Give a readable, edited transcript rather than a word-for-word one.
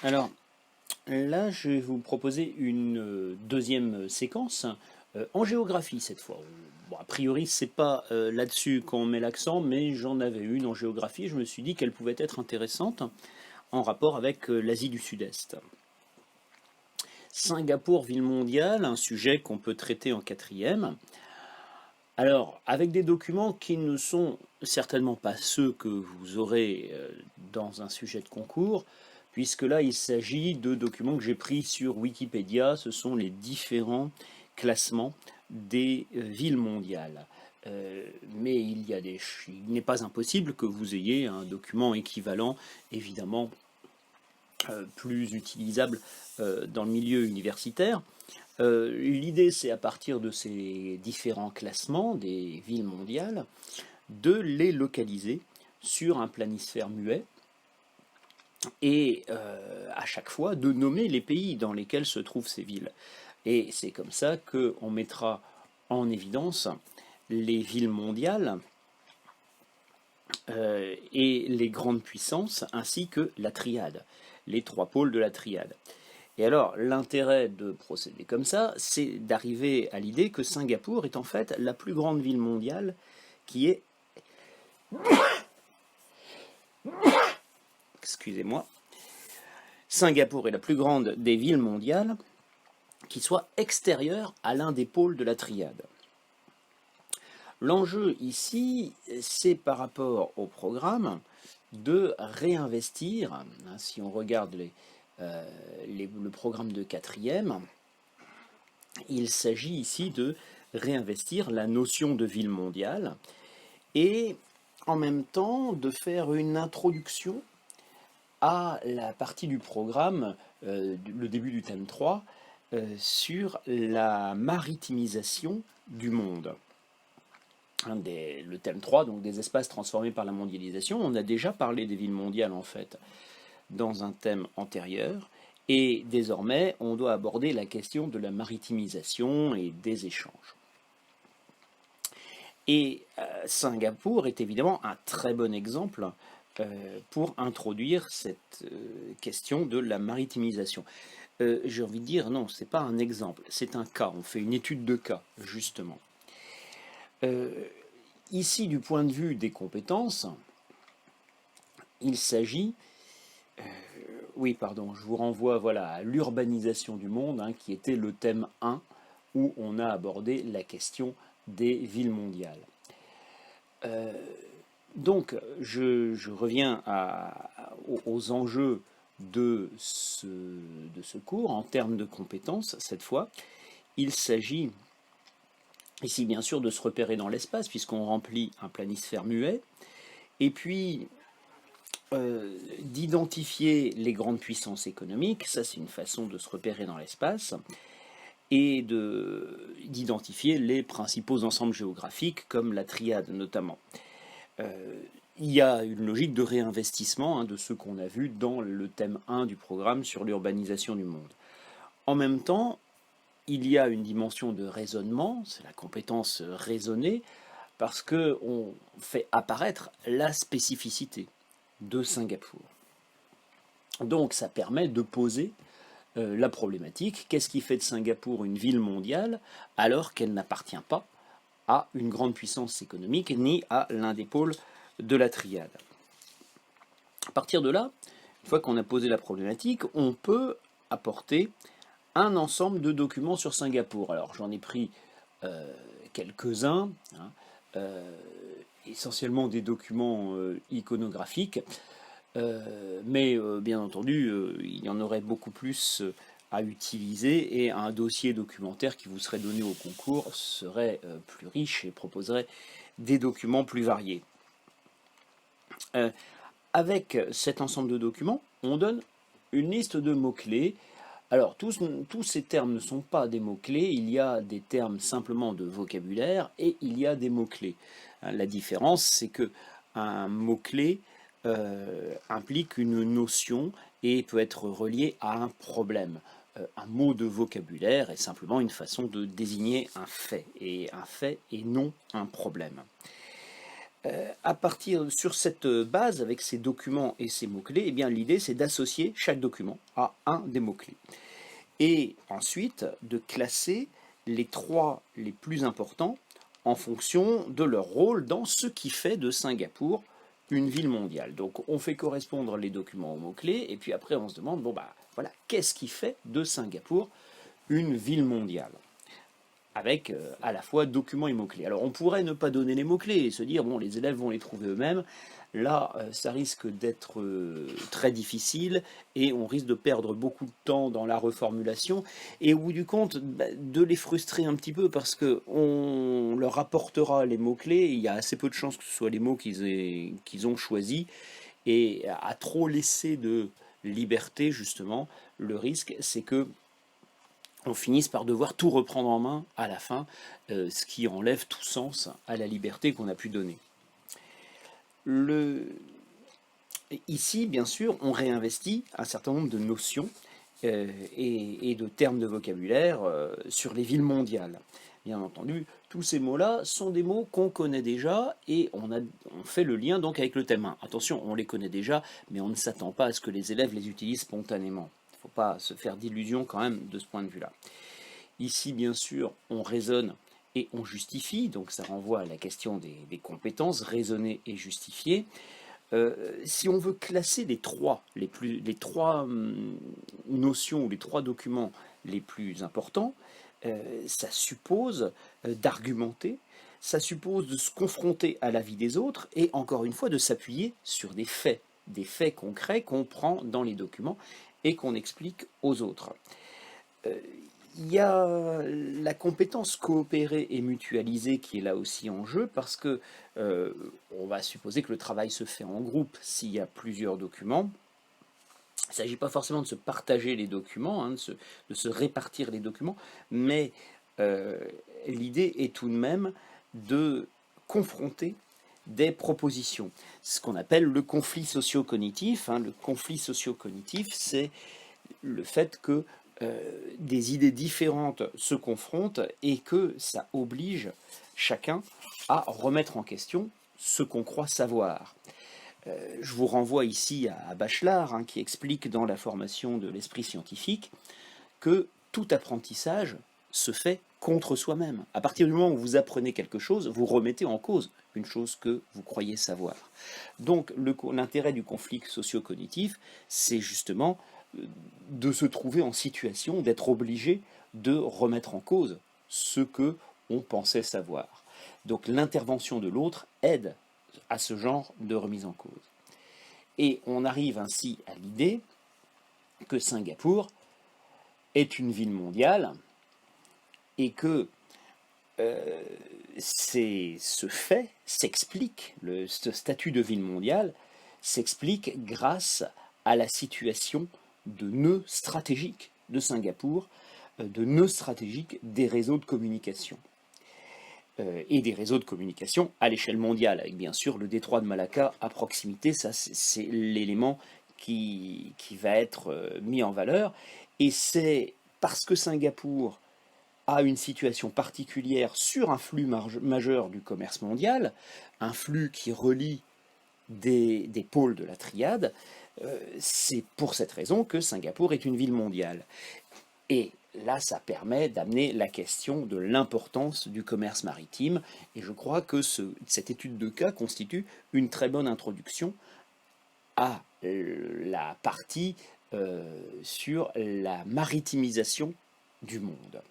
Alors là, je vais vous proposer une deuxième séquence en géographie cette fois. Bon, a priori, c'est pas là-dessus qu'on met l'accent, mais j'en avais une en géographie. Je me suis dit qu'elle pouvait être intéressante en rapport avec l'Asie du Sud-Est. Singapour, ville mondiale, un sujet qu'on peut traiter en quatrième. Alors, avec des documents qui ne sont certainement pas ceux que vous aurez dans un sujet de concours, puisque là, il s'agit de documents que j'ai pris sur Wikipédia. Ce sont les différents classements des villes mondiales. Mais il n'est pas impossible que vous ayez un document équivalent, évidemment plus utilisable dans le milieu universitaire. L'idée, c'est à partir de ces différents classements des villes mondiales, de les localiser sur un planisphère muet et à chaque fois de nommer les pays dans lesquels se trouvent ces villes. Et c'est comme ça qu'on mettra en évidence les villes mondiales et les grandes puissances ainsi que la triade, les trois pôles de la triade. Et alors, l'intérêt de procéder comme ça, c'est d'arriver à l'idée que Singapour est en fait la plus grande ville mondiale qui est, excusez-moi, Singapour est la plus grande des villes mondiales qui soit extérieure à l'un des pôles de la triade. L'enjeu ici, c'est par rapport au programme de réinvestir, si on regarde le programme de quatrième, il s'agit ici de réinvestir la notion de ville mondiale et en même temps de faire une introduction à la partie du programme, le début du thème 3, sur la maritimisation du monde. Le thème 3, donc des espaces transformés par la mondialisation, on a déjà parlé des villes mondiales en fait dans un thème antérieur, et désormais on doit aborder la question de la maritimisation et des échanges. Et Singapour est évidemment un très bon exemple pour introduire cette question de la maritimisation. J'ai envie de dire, non, c'est pas un exemple, c'est un cas, on fait une étude de cas, justement. Ici, du point de vue des compétences, il s'agit, oui, pardon, je vous renvoie voilà, à l'urbanisation du monde, qui était le thème 1, où on a abordé la question des villes mondiales. Donc, je reviens aux enjeux de ce cours en termes de compétences, cette fois. Il s'agit ici, bien sûr, de se repérer dans l'espace, puisqu'on remplit un planisphère muet, et puis d'identifier les grandes puissances économiques, ça c'est une façon de se repérer dans l'espace, et d'identifier les principaux ensembles géographiques, comme la triade notamment. Il y a une logique de réinvestissement de ce qu'on a vu dans le thème 1 du programme sur l'urbanisation du monde. En même temps, il y a une dimension de raisonnement, c'est la compétence raisonnée, parce qu'on fait apparaître la spécificité de Singapour. Donc ça permet de poser la problématique, qu'est-ce qui fait de Singapour une ville mondiale alors qu'elle n'appartient pas à une grande puissance économique ni à l'un des pôles de la triade. À partir de là, une fois qu'on a posé la problématique, on peut apporter un ensemble de documents sur Singapour. Alors j'en ai pris quelques-uns, essentiellement des documents iconographiques, mais bien entendu, il y en aurait beaucoup plus à utiliser et un dossier documentaire qui vous serait donné au concours serait plus riche et proposerait des documents plus variés. Avec cet ensemble de documents, on donne une liste de mots-clés. Alors, tous ces termes ne sont pas des mots-clés, il y a des termes simplement de vocabulaire et il y a des mots-clés. La différence, c'est que un mot-clé implique une notion et peut être relié à un problème. Un mot de vocabulaire est simplement une façon de désigner un fait et non un problème. Sur cette base, avec ces documents et ces mots-clés, eh bien l'idée c'est d'associer chaque document à un des mots-clés. Et ensuite de classer les trois les plus importants en fonction de leur rôle dans ce qui fait de Singapour une ville mondiale. Donc on fait correspondre les documents aux mots-clés, et puis après on se demande, bon bah voilà, qu'est-ce qui fait de Singapour une ville mondiale avec à la fois documents et mots-clés. Alors on pourrait ne pas donner les mots-clés et se dire, bon, les élèves vont les trouver eux-mêmes. Là, ça risque d'être très difficile et on risque de perdre beaucoup de temps dans la reformulation et au bout du compte, de les frustrer un petit peu parce qu'on leur apportera les mots-clés, il y a assez peu de chances que ce soit les mots qu'ils ont choisis et à trop laisser de liberté, justement, le risque, c'est que on finisse par devoir tout reprendre en main à la fin, ce qui enlève tout sens à la liberté qu'on a pu donner. Ici, bien sûr, on réinvestit un certain nombre de notions et de termes de vocabulaire sur les villes mondiales. Bien entendu, tous ces mots-là sont des mots qu'on connaît déjà et on fait le lien donc avec le thème 1. Attention, on les connaît déjà, mais on ne s'attend pas à ce que les élèves les utilisent spontanément. Il ne faut pas se faire d'illusions quand même de ce point de vue-là. Ici, bien sûr, on raisonne et on justifie, donc ça renvoie à la question des compétences, raisonner et justifier. Si on veut classer les trois notions ou les trois documents les plus importants, ça suppose d'argumenter, ça suppose de se confronter à la vie des autres et encore une fois de s'appuyer sur des faits concrets qu'on prend dans les documents et qu'on explique aux autres. Il y a la compétence coopérer et mutualiser qui est là aussi en jeu parce que on va supposer que le travail se fait en groupe s'il y a plusieurs documents. Il ne s'agit pas forcément de se partager les documents, hein, de se répartir les documents, mais l'idée est tout de même de confronter des propositions. Ce qu'on appelle le conflit socio-cognitif. Hein. Le conflit socio-cognitif, c'est le fait que des idées différentes se confrontent et que ça oblige chacun à remettre en question ce qu'on croit savoir. Je vous renvoie ici à Bachelard, hein, qui explique dans la formation de l'esprit scientifique que tout apprentissage se fait contre soi-même. À partir du moment où vous apprenez quelque chose, vous remettez en cause une chose que vous croyez savoir. Donc l'intérêt du conflit socio-cognitif, c'est justement de se trouver en situation d'être obligé de remettre en cause ce que on pensait savoir. Donc l'intervention de l'autre aide à ce genre de remise en cause. Et on arrive ainsi à l'idée que Singapour est une ville mondiale et que ce fait s'explique, ce statut de ville mondiale s'explique grâce à la situation de nœud stratégique de Singapour, de nœud stratégique des réseaux de communication. Et des réseaux de communication à l'échelle mondiale, avec bien sûr le détroit de Malacca à proximité, ça c'est l'élément qui va être mis en valeur. Et c'est parce que Singapour a une situation particulière sur un flux majeur du commerce mondial, un flux qui relie des pôles de la triade, c'est pour cette raison que Singapour est une ville mondiale. Et là, ça permet d'amener la question de l'importance du commerce maritime, et je crois que cette étude de cas constitue une très bonne introduction à la partie sur la maritimisation du monde.